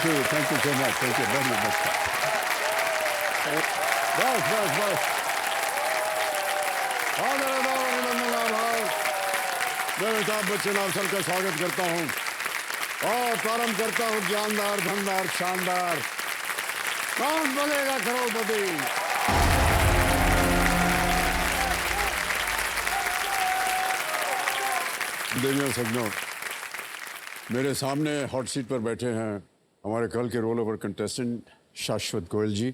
Thank you so much, thank you very much. बस बस बस, हाँ मेरे नाम अभिनंदन आभार। मैं अमिताभ बच्चन आप सबका स्वागत करता हूँ और प्रारंभ करता हूँ ज्ञानदार धनदार शानदार कौन बनेगा करोड़पति। देवियों सज्जनों, मेरे सामने हॉट सीट पर बैठे हैं हमारे कल के रोल ओवर कंटेस्टेंट शाश्वत गोयल जी,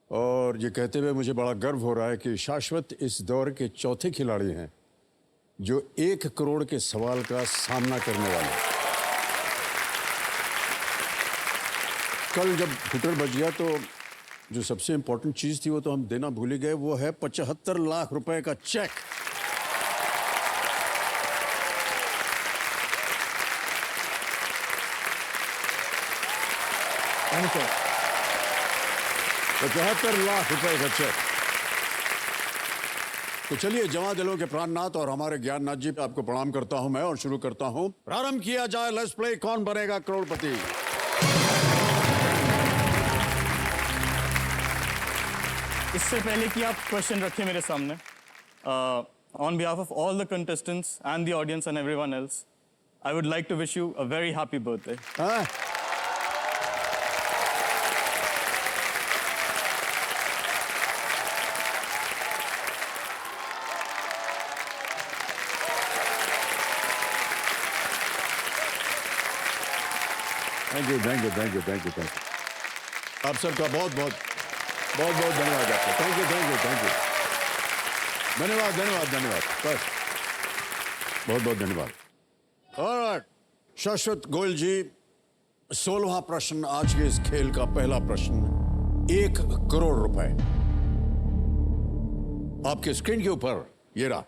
और ये कहते हुए मुझे बड़ा गर्व हो रहा है कि शाश्वत इस दौर के चौथे खिलाड़ी हैं जो 1 करोड़ के सवाल का सामना करने वाले हैं। कल जब हुटर बज गया तो जो सबसे इंपॉर्टेंट चीज थी वो तो हम देना भूल ही गए, वो है 75 लाख रुपए का चेक। Thank you. 75 लाख रुपए का चेक। तो चलिए जवां दिलों के प्राणनाथ और हमारे ज्ञाननाथ जी, आपको प्रणाम करता हूं मैं और शुरू करता हूं। प्रारंभ किया जाए, लेट्स प्ले कौन बनेगा करोड़पति। इससे पहले कि आप क्वेश्चन रखें मेरे सामने, on behalf of all the contestants and the audience and everyone else, I would like to wish you a very happy birthday. Thank you thank you thank you thank you thank you आप सबका बहुत बहुत बहुत बहुत धन्यवाद आपका। Thank you thank you thank you, धन्यवाद धन्यवाद धन्यवाद, बस बहुत बहुत धन्यवाद। ऑलराइट, शाश्वत गोयल जी, 16वां प्रश्न आज के इस खेल का पहला प्रश्न, 1 करोड़ रुपए आपके स्क्रीन के ऊपर ये रहा।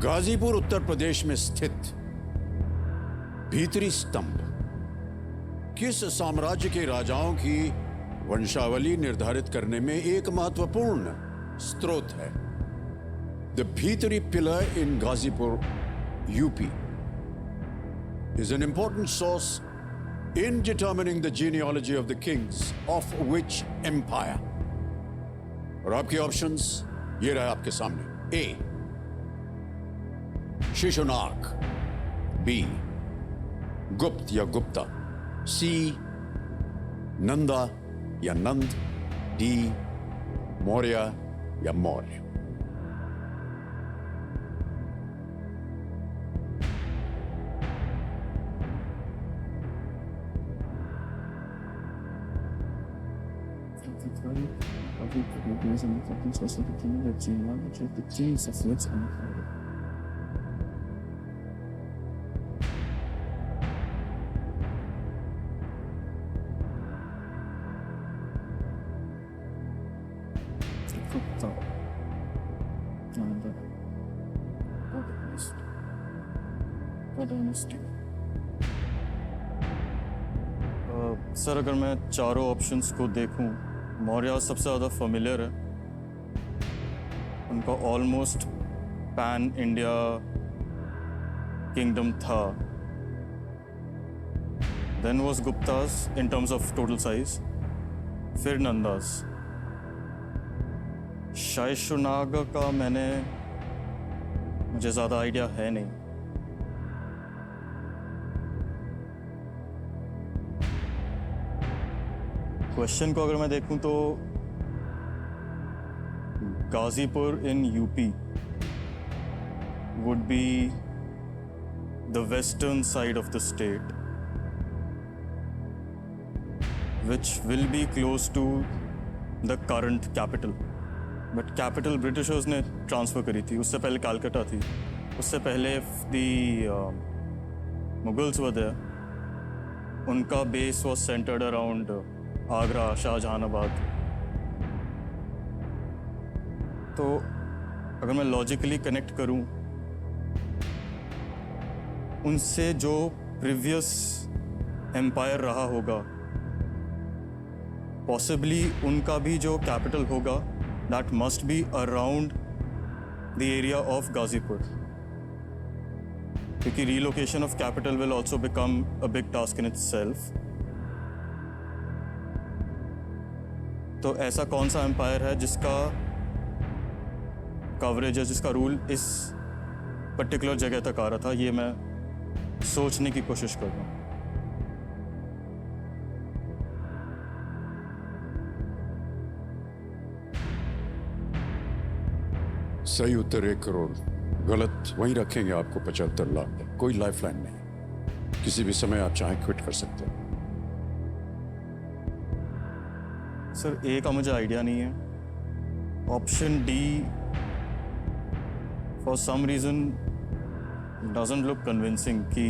गाजीपुर उत्तर प्रदेश में स्थित भीतरी स्तंभ किस साम्राज्य के राजाओं की वंशावली निर्धारित करने में एक महत्वपूर्ण स्रोत है? द भीतरी pillar in Ghazipur UP is an important source in determining the genealogy of the kings of which empire? और आपके ऑप्शंस ये रहे आपके सामने। ए शिशुनाग, बी गुप्त या गुप्ता, सी नंदा या नंद, डी मौर्य या मौर्य। सर, अगर मैं चारों ऑप्शंस को देखूं, मौर्य सबसे ज़्यादा फेमिलियर है, उनका ऑलमोस्ट पैन इंडिया किंगडम था। Then was Guptas in terms of total size, फिर नंदास। शायशुनाग का मुझे ज़्यादा आइडिया है नहीं। क्वेश्चन को अगर मैं देखूं तो Ghazipur in UP would be the western side of the state, which will be close to the current capital. But capital Britishers ने ट्रांसफ़र करी थी, उससे पहले कलकत्ता थी, उससे पहले मुगल्स वर देयर, उनका base was centered around Agra, Shahjahanabad. तो अगर मैं लॉजिकली कनेक्ट करूं, उनसे जो प्रीवियस एम्पायर रहा होगा, पॉसिबली उनका भी जो कैपिटल होगा, that must be around the area of Ghazipur. क्योंकि relocation of capital will also become a big task in itself. तो ऐसा कौन सा एम्पायर है जिसका कवरेज है, जिसका रूल इस पर्टिकुलर जगह तक आ रहा था, ये मैं सोचने की कोशिश कर रहा हूँ. सही उत्तर 1 करोड़, गलत वहीं रखेंगे आपको 75 लाख. कोई लाइफलाइन नहीं, किसी भी समय आप चाहें क्विट कर सकते हैं. सर ए का मुझे आइडिया नहीं है. Option D for some reason doesn't look convincing कि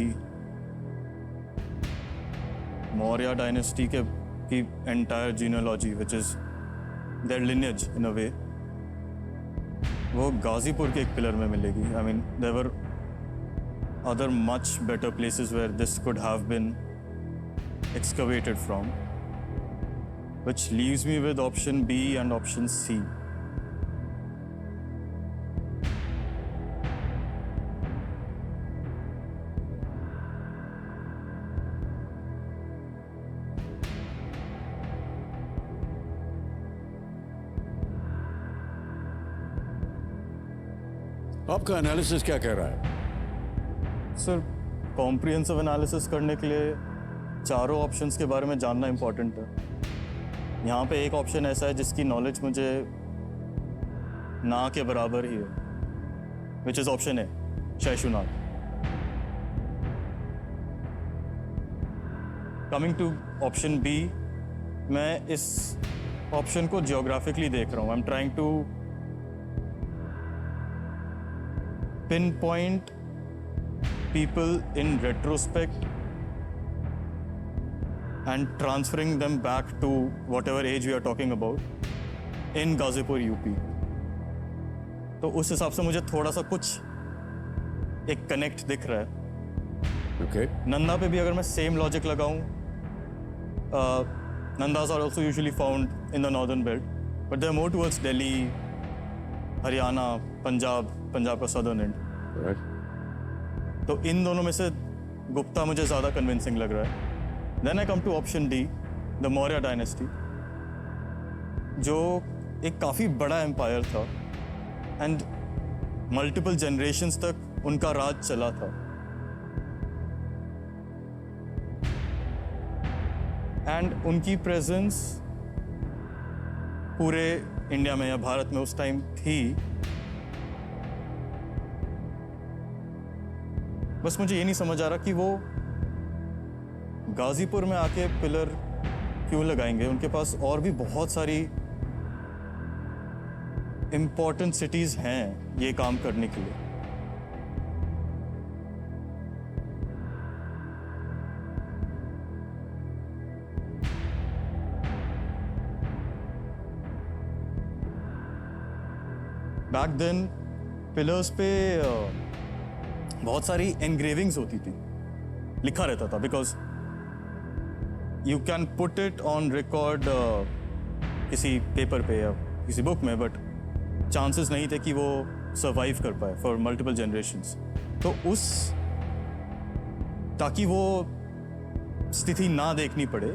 मौर्य डायनेस्टी के की entire genealogy which is there lineage in a way, वो गाजीपुर के एक पिलर में मिलेगी. I mean there were other much better places where this could have been excavated from, which leaves me with option B and option C. आपका analysis क्या कह रहा है? सर कॉम्प्रिहेंसिव एनालिसिस करने के लिए चारों ऑप्शंस के बारे में जानना इंपॉर्टेंट है. यहाँ पे एक ऑप्शन ऐसा है जिसकी नॉलेज मुझे ना के बराबर ही है, which is option A, Shaishunaga. Coming to option B, मैं इस ऑप्शन को जियोग्राफिकली देख रहा हूँ. I am trying to pinpoint people in retrospect and transferring them back to whatever age we are talking about in Ghazipur UP. तो उस हिसाब से मुझे थोड़ा सा कुछ एक कनेक्ट दिख रहा है. Okay. नंदा पे भी अगर मैं सेम लॉजिक लगाऊं, Nandas are also usually found in the northern belt, but they are more towards Delhi, Haryana, Punjab का सदर्न एंड. Right. तो इन दोनों में से गुप्ता मुझे ज़्यादा कन्विंसिंग लग रहा है. Then I come to option D, the Maurya dynasty, जो एक काफ़ी बड़ा एम्पायर था एंड मल्टीपल जनरेशन्स तक उनका राज चला था. एंड उनकी प्रेजेंस पूरे इंडिया में या भारत में उस टाइम थी. बस मुझे ये नहीं समझ आ रहा कि वो गाजीपुर में आके पिलर क्यों लगाएंगे. उनके पास और भी बहुत सारी इंपॉर्टेंट सिटीज हैं ये काम करने के लिए. बैक देन पिलर्स पे बहुत सारी एनग्रेविंग्स होती थी, लिखा रहता था, because you can put it on record किसी पेपर पे या किसी बुक में, बट चांसेस नहीं थे कि वो सर्वाइव कर पाए फॉर मल्टीपल जनरेशन्स. तो उस ताकि वो स्थिति ना देखनी पड़े,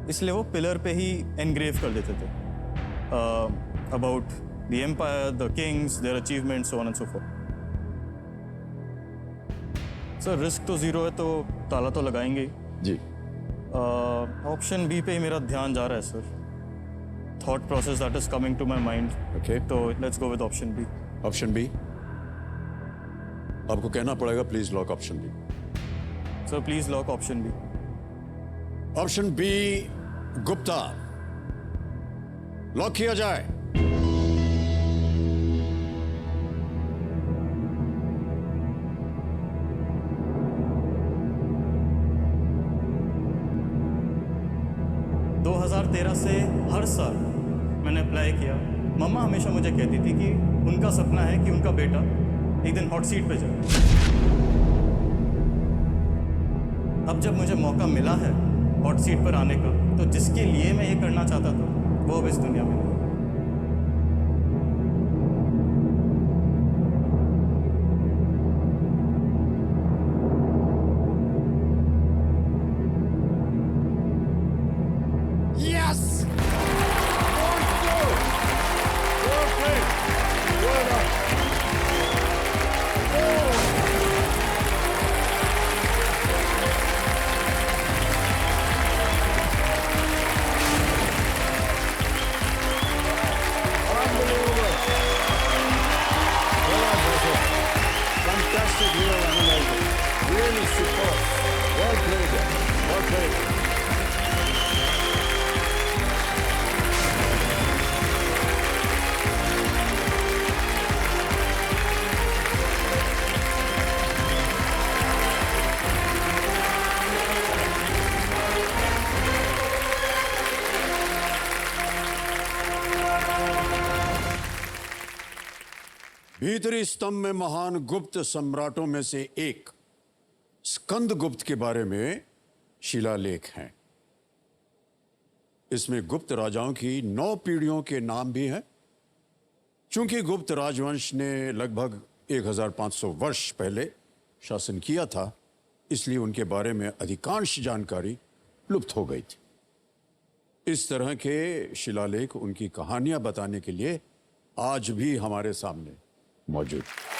इसलिए वो पिलर पे ही एनग्रेव कर देते थे about the empire, the kings, their achievements, so on and so forth. Sir risk तो जीरो है, तो ताला तो लगाएंगे ही. जी. ऑप्शन बी पे ही मेरा ध्यान जा रहा है sir. Thought process that is coming to my mind. Okay. तो let's go with option B. Option B आपको कहना पड़ेगा, please lock option B. Sir please lock option B. Option B Gupta lock किया जाए. से हर साल मैंने अप्लाई किया. मम्मा हमेशा मुझे कहती थी कि उनका सपना है कि उनका बेटा एक दिन हॉट सीट पे जाए. अब जब मुझे मौका मिला है हॉट सीट पर आने का, तो जिसके लिए मैं ये करना चाहता था वो अब इस दुनिया में नहीं. भीतरी स्तंभ में महान गुप्त सम्राटों में से एक स्कंद गुप्त के बारे में शिलालेख हैं। इसमें गुप्त राजाओं की 9 पीढ़ियों के नाम भी हैं। चूंकि गुप्त राजवंश ने लगभग 1500 वर्ष पहले शासन किया था, इसलिए उनके बारे में अधिकांश जानकारी लुप्त हो गई थी। इस तरह के शिलालेख उनकी कहानियां बताने के लिए आज भी हमारे सामने मौजूद हैं।